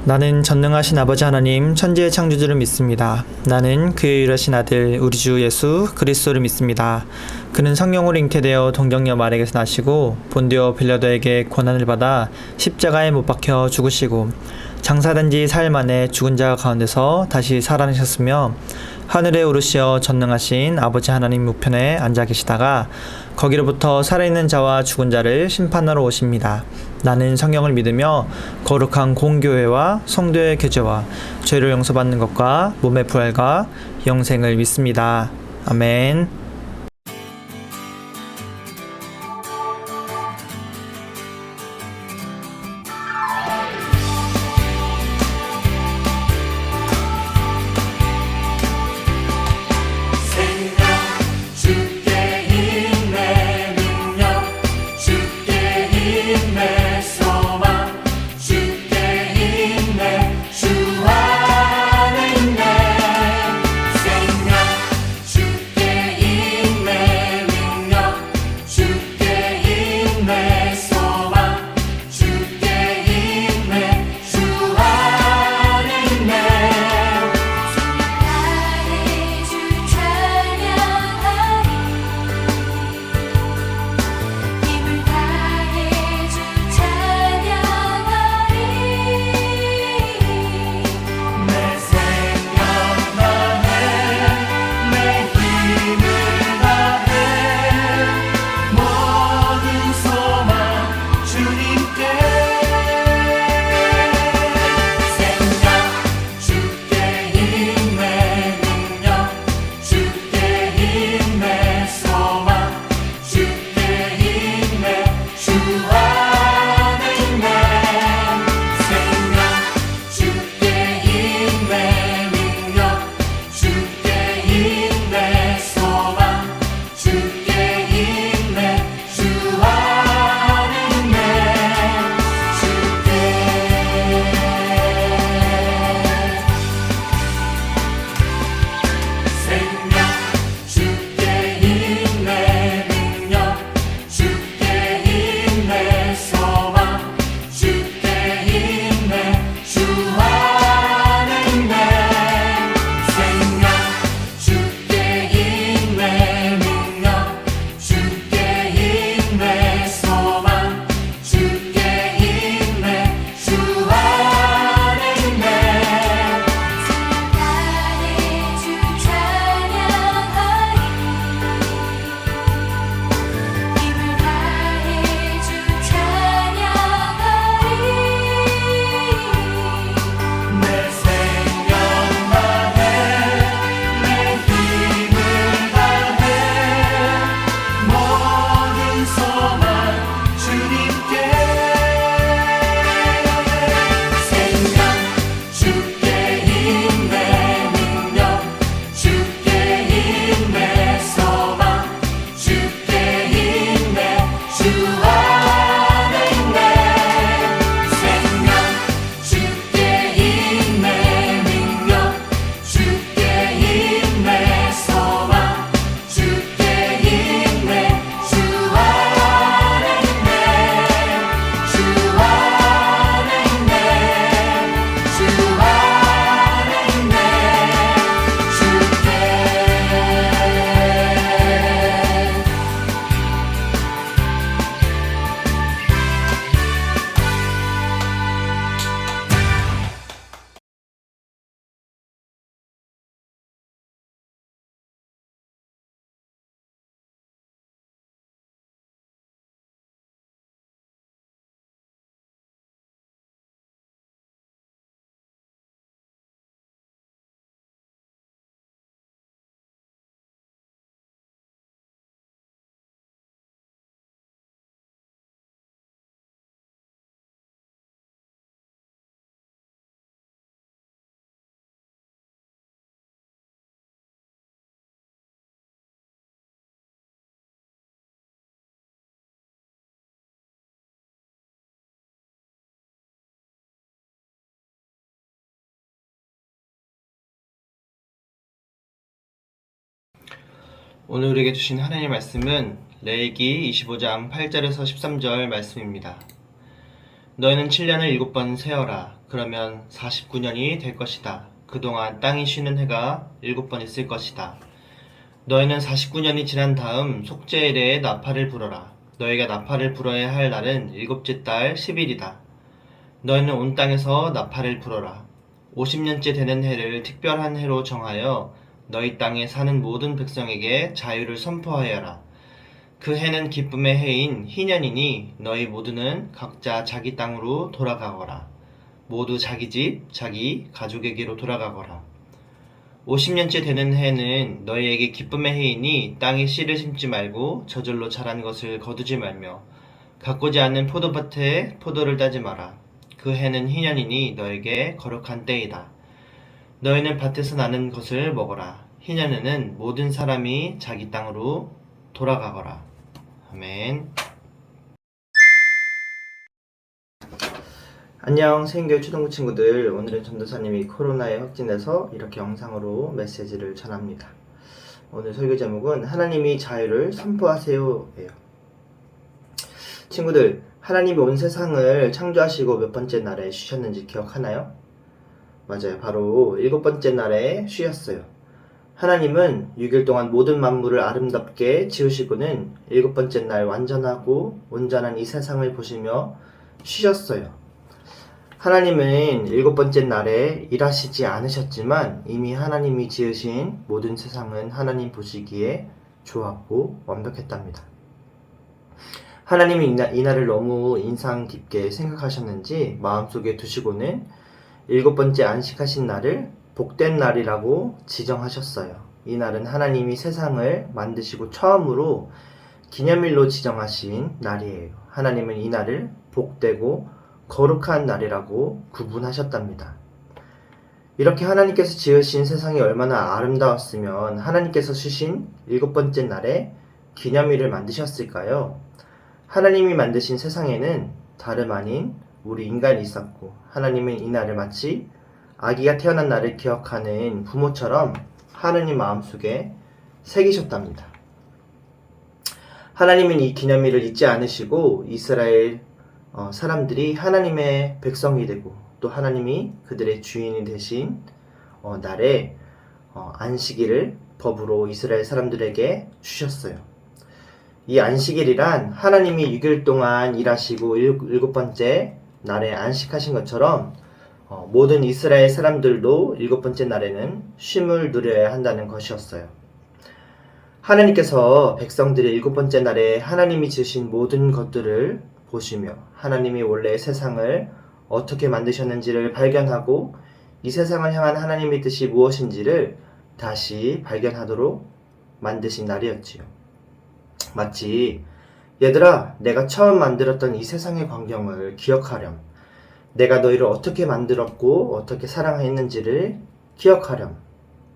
나는 전능하신 아버지 하나님 천지의 창조주를 믿습니다. 나는 그의 유일하신 아들 우리 주 예수 그리스도를 믿습니다. 그는 성령으로 잉태되어 동정녀 마리아에게서 나시고 본디오 빌라도에게 고난을 받아 십자가에 못 박혀 죽으시고 장사된 지 4일 만에 죽은 자 가운데서 다시 살아나셨으며 하늘에 오르시어 전능하신 아버지 하나님 우편에 앉아 계시다가 거기로부터 살아있는 자와 죽은 자를 심판하러 오십니다. 나는 성령을 믿으며 거룩한 공교회와 성도의 교제와 죄를 용서받는 것과 몸의 부활과 영생을 믿습니다. 아멘. 오늘 우리에게 주신 하나님의 말씀은 레위기 25장 8절에서 13절 말씀입니다. 너희는 7년을 7번 세어라. 그러면 49년이 될 것이다. 그동안 땅이 쉬는 해가 7번 있을 것이다. 너희는 49년이 지난 다음 속죄일에 나팔을 불어라. 너희가 나팔을 불어야 할 날은 7째 달 10일이다. 너희는 온 땅에서 나팔을 불어라. 50년째 되는 해를 특별한 해로 정하여 너희 땅에 사는 모든 백성에게 자유를 선포하여라. 그 해는 기쁨의 해인 희년이니 너희 모두는 각자 자기 땅으로 돌아가거라. 모두 자기 집, 자기 가족에게로 돌아가거라. 50년째 되는 해는 너희에게 기쁨의 해이니 땅에 씨를 심지 말고 저절로 자란 것을 거두지 말며 가꾸지 않는 포도밭에 포도를 따지 마라. 그 해는 희년이니 너에게 거룩한 때이다. 너희는 밭에서 나는 것을 먹어라. 희년에는 모든 사람이 자기 땅으로 돌아가거라. 아멘. 안녕 세인교회 초등부 친구들, 오늘은 전도사님이 코로나에 확진돼서 이렇게 영상으로 메시지를 전합니다. 오늘 설교 제목은 하나님이 자유를 선포하세요 예요. 친구들, 하나님이 온 세상을 창조하시고 몇 번째 날에 쉬셨는지 기억하나요? 맞아요, 바로 7번째 날에 쉬었어요. 하나님은 6일 동안 모든 만물을 아름답게 지으시고는 7번째 날 완전하고 온전한 이 세상을 보시며 쉬셨어요. 하나님은 7번째 날에 일하시지 않으셨지만 이미 하나님이 지으신 모든 세상은 하나님 보시기에 좋았고 완벽했답니다. 하나님이 이 날을 너무 인상 깊게 생각하셨는지 마음속에 두시고는 7번째 안식하신 날을 복된 날이라고 지정하셨어요. 이 날은 하나님이 세상을 만드시고 처음으로 기념일로 지정하신 날이에요. 하나님은 이 날을 복되고 거룩한 날이라고 구분하셨답니다. 이렇게 하나님께서 지으신 세상이 얼마나 아름다웠으면 하나님께서 쉬신 7번째 날에 기념일을 만드셨을까요? 하나님이 만드신 세상에는 다름 아닌 우리 인간이 있었고, 하나님은 이 날을 마치 아기가 태어난 날을 기억하는 부모처럼 하나님 마음속에 새기셨답니다. 하나님은 이 기념일을 잊지 않으시고 이스라엘 사람들이 하나님의 백성이 되고 또 하나님이 그들의 주인이 되신 날에 안식일을 법으로 이스라엘 사람들에게 주셨어요. 이 안식일이란 하나님이 6일 동안 일하시고 7번째 날에 안식하신 것처럼 모든 이스라엘 사람들도 7번째 날에는 쉼을 누려야 한다는 것이었어요. 하나님께서 백성들의 7번째 날에 하나님이 지으신 모든 것들을 보시며 하나님이 원래 세상을 어떻게 만드셨는지를 발견하고 이 세상을 향한 하나님의 뜻이 무엇인지를 다시 발견하도록 만드신 날이었지요. 마치 얘들아, 내가 처음 만들었던 이 세상의 광경을 기억하렴. 내가 너희를 어떻게 만들었고 어떻게 사랑했는지를 기억하렴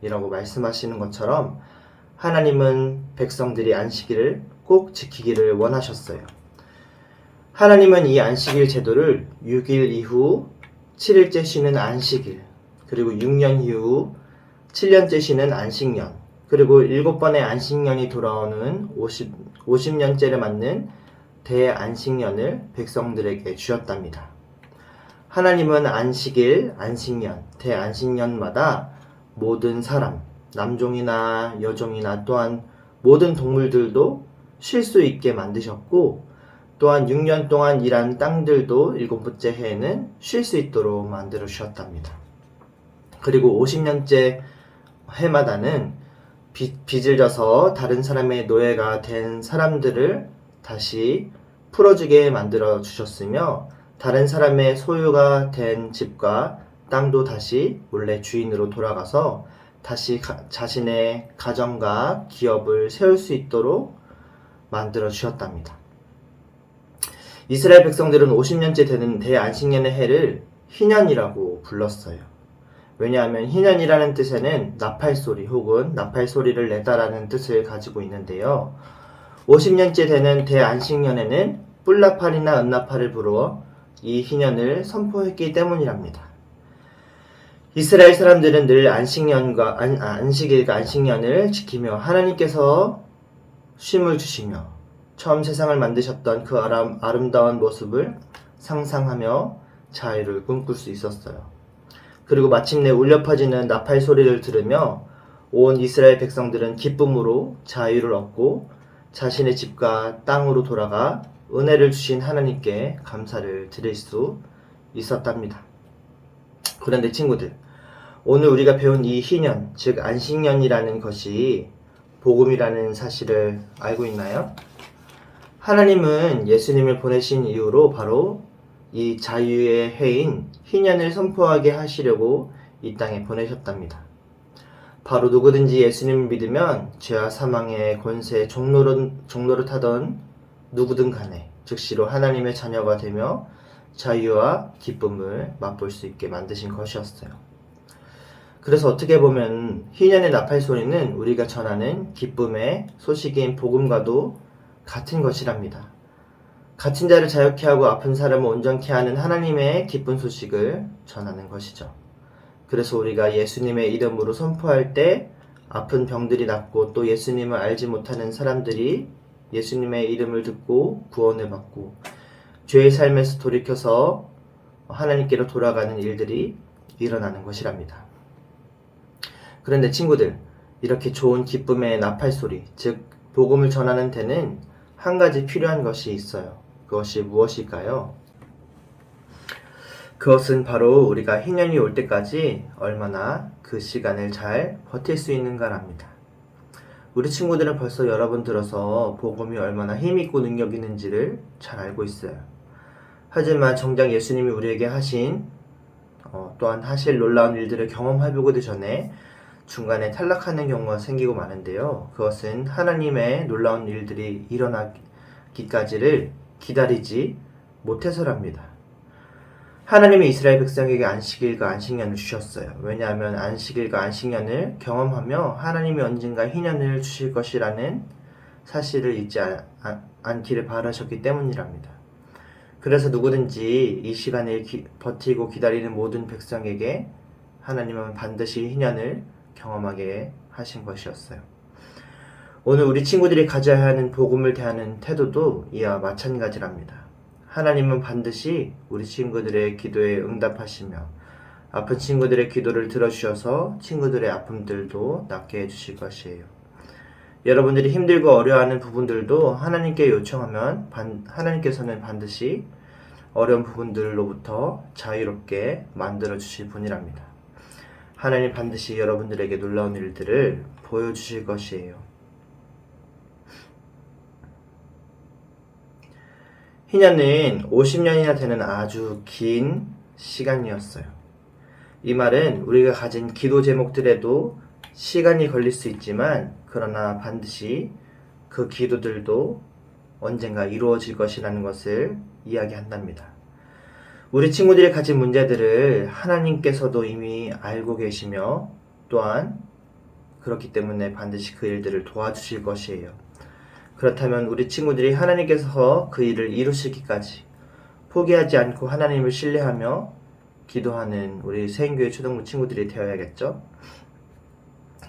이라고 말씀하시는 것처럼 하나님은 백성들이 안식일을 꼭 지키기를 원하셨어요. 하나님은 이 안식일 제도를 6일 이후 7일째 쉬는 안식일, 그리고 6년 이후 7년째 쉬는 안식년, 그리고 7번의 안식년이 돌아오는 50년째를 맞는 대안식년을 백성들에게 주었답니다. 하나님은 안식일, 안식년, 대안식년마다 모든 사람, 남종이나 여종이나 또한 모든 동물들도 쉴 수 있게 만드셨고, 또한 6년 동안 일한 땅들도 7번째 해에는 쉴 수 있도록 만들어 주셨답니다. 그리고 50년째 해마다는 빚을 져서 다른 사람의 노예가 된 사람들을 다시 풀어주게 만들어 주셨으며, 다른 사람의 소유가 된 집과 땅도 다시 원래 주인으로 돌아가서 다시 자신의 가정과 기업을 세울 수 있도록 만들어 주셨답니다. 이스라엘 백성들은 50년째 되는 대안식년의 해를 희년이라고 불렀어요. 왜냐하면 희년이라는 뜻에는 나팔소리 혹은 나팔소리를 내다라는 뜻을 가지고 있는데요. 50년째 되는 대안식년에는 뿔나팔이나 은나팔을 불어 이 희년을 선포했기 때문이랍니다. 이스라엘 사람들은 늘 안식일과 안식년을 지키며 하나님께서 쉼을 주시며 처음 세상을 만드셨던 그 아름다운 모습을 상상하며 자유를 꿈꿀 수 있었어요. 그리고 마침내 울려 퍼지는 나팔 소리를 들으며 온 이스라엘 백성들은 기쁨으로 자유를 얻고 자신의 집과 땅으로 돌아가 은혜를 주신 하나님께 감사를 드릴 수 있었답니다. 그런데 친구들, 오늘 우리가 배운 이 희년, 즉 안식년이라는 것이 복음이라는 사실을 알고 있나요? 하나님은 예수님을 보내신 이후로 바로 이 자유의 해인 희년을 선포하게 하시려고 이 땅에 보내셨답니다. 바로 누구든지 예수님을 믿으면 죄와 사망의 권세 종로를 타던 누구든 간에 즉시로 하나님의 자녀가 되며 자유와 기쁨을 맛볼 수 있게 만드신 것이었어요. 그래서 어떻게 보면 희년의 나팔 소리는 우리가 전하는 기쁨의 소식인 복음과도 같은 것이랍니다. 갇힌 자를 자유케 하고 아픈 사람을 온전케 하는 하나님의 기쁜 소식을 전하는 것이죠. 그래서 우리가 예수님의 이름으로 선포할 때 아픈 병들이 낫고 또 예수님을 알지 못하는 사람들이 예수님의 이름을 듣고 구원을 받고 죄의 삶에서 돌이켜서 하나님께로 돌아가는 일들이 일어나는 것이랍니다. 그런데 친구들, 이렇게 좋은 기쁨의 나팔 소리, 즉 복음을 전하는 데는 한 가지 필요한 것이 있어요. 그것이 무엇일까요? 그것은 바로 우리가 희년이 올 때까지 얼마나 그 시간을 잘 버틸 수 있는가랍니다. 우리 친구들은 벌써 여러 번 들어서 복음이 얼마나 힘있고 능력 있는지를 잘 알고 있어요. 하지만 정작 예수님이 우리에게 하신 또한 하실 놀라운 일들을 경험해보기도 전에 중간에 탈락하는 경우가 생기고 마는데요. 그것은 하나님의 놀라운 일들이 일어나기까지를 기다리지 못해서랍니다. 하나님이 이스라엘 백성에게 안식일과 안식년을 주셨어요. 왜냐하면 안식일과 안식년을 경험하며 하나님이 언젠가 희년을 주실 것이라는 사실을 잊지 않기를 바라셨기 때문이랍니다. 그래서 누구든지 이 시간을 버티고 기다리는 모든 백성에게 하나님은 반드시 희년을 경험하게 하신 것이었어요. 오늘 우리 친구들이 가져야 하는 복음을 대하는 태도도 이와 마찬가지랍니다. 하나님은 반드시 우리 친구들의 기도에 응답하시며 아픈 친구들의 기도를 들어주셔서 친구들의 아픔들도 낫게 해주실 것이에요. 여러분들이 힘들고 어려워하는 부분들도 하나님께 요청하면 하나님께서는 반드시 어려운 부분들로부터 자유롭게 만들어 주실 분이랍니다. 하나님 반드시 여러분들에게 놀라운 일들을 보여주실 것이에요. 희년은 50년이나 되는 아주 긴 시간이었어요. 이 말은 우리가 가진 기도 제목들에도 시간이 걸릴 수 있지만 그러나 반드시 그 기도들도 언젠가 이루어질 것이라는 것을 이야기한답니다. 우리 친구들이 가진 문제들을 하나님께서도 이미 알고 계시며 또한 그렇기 때문에 반드시 그 일들을 도와주실 것이에요. 그렇다면 우리 친구들이 하나님께서 그 일을 이루시기까지 포기하지 않고 하나님을 신뢰하며 기도하는 우리 세인교회 초등부 친구들이 되어야겠죠?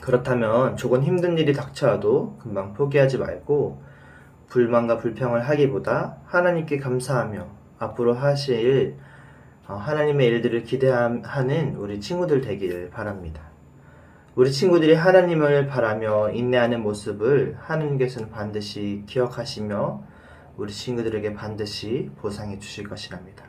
그렇다면 조금 힘든 일이 닥쳐와도 금방 포기하지 말고 불만과 불평을 하기보다 하나님께 감사하며 앞으로 하실 하나님의 일들을 기대하는 우리 친구들 되기를 바랍니다. 우리 친구들이 하나님을 바라며 인내하는 모습을 하나님께서는 반드시 기억하시며 우리 친구들에게 반드시 보상해 주실 것이랍니다.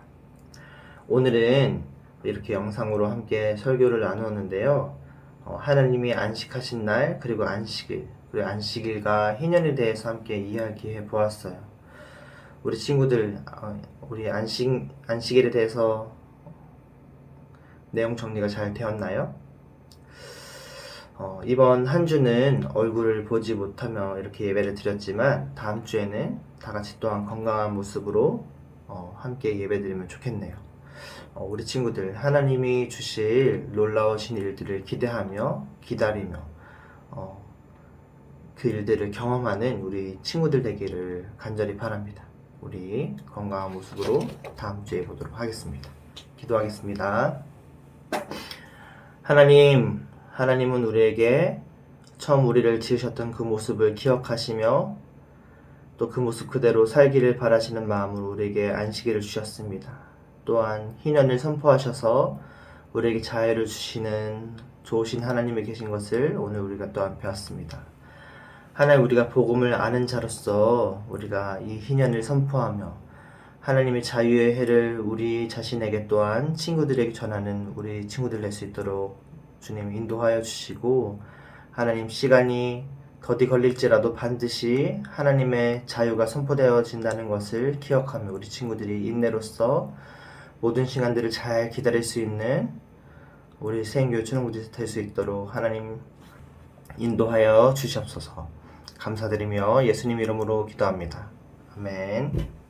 오늘은 이렇게 영상으로 함께 설교를 나누었는데요. 하나님이 안식하신 날 그리고 안식일 그리고 안식일과 희년에 대해서 함께 이야기해 보았어요. 우리 친구들 우리 안식일에 대해서 내용 정리가 잘 되었나요? 이번 한 주는 얼굴을 보지 못하며 이렇게 예배를 드렸지만 다음 주에는 다 같이 또한 건강한 모습으로 함께 예배드리면 좋겠네요. 우리 친구들 하나님이 주실 놀라우신 일들을 기대하며 기다리며 그 일들을 경험하는 우리 친구들 되기를 간절히 바랍니다. 우리 건강한 모습으로 다음 주에 보도록 하겠습니다. 기도하겠습니다. 하나님은 우리에게 처음 우리를 지으셨던 그 모습을 기억하시며 또 그 모습 그대로 살기를 바라시는 마음으로 우리에게 안식일을 주셨습니다. 또한 희년을 선포하셔서 우리에게 자유를 주시는 좋으신 하나님이 계신 것을 오늘 우리가 또한 배웠습니다. 하나님, 우리가 복음을 아는 자로서 우리가 이 희년을 선포하며 하나님의 자유의 해를 우리 자신에게 또한 친구들에게 전하는 우리 친구들 될 수 있도록 주님 인도하여 주시고, 하나님, 시간이 더디 걸릴지라도 반드시 하나님의 자유가 선포되어진다는 것을 기억하며 우리 친구들이 인내로서 모든 시간들을 잘 기다릴 수 있는 우리 세행교회 초등부들이 될 수 있도록 하나님 인도하여 주시옵소서. 감사드리며 예수님 이름으로 기도합니다. 아멘.